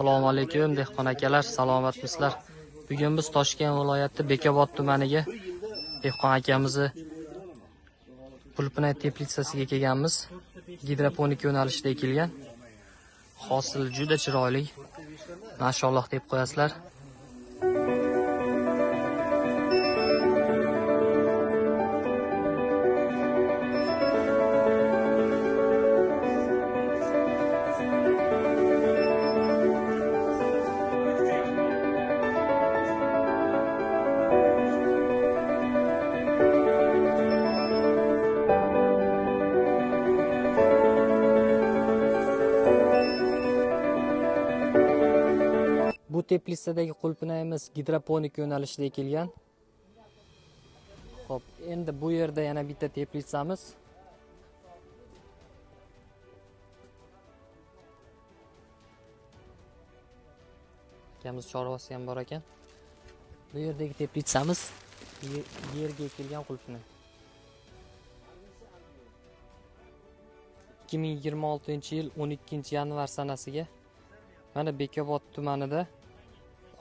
Assalomu alaykum dehqon akalar, salomatmisizlar? Bugun biz Toshkent viloyati Bekobod tumaniga dehqon akamizni Pulpinay teplitsasiga kelganmiz. Gidroponik yo'nalishida ekilgan. Hosil juda chiroyli. Mashalloh deb qo'yasizlar. Bu teplitsadagi qulpinayimiz gidroponik yo'nalishida ekilgan. Xo'p, endi bu yerda yana bitta teplitsamiz. Akamiz chorvasi ham bor ekan. Bu yerdagi teplitsamiz yerga ekilgan qulpinay. 2026-yil 12-yanvar sanasiga mana Bekobod tumanida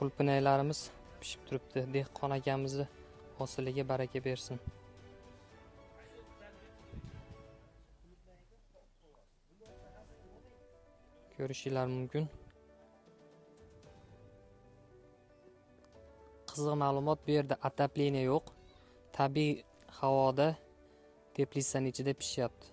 qulpinaylarimiz pishib turibdi. Dehqon akamizni hosiliga baraka bersin. Ko'rishinglar mumkin. Qiziq ma'lumot, bu yerda atapleniya yo'q. Tabiiy havoda teplitsaning ichida pishyapti.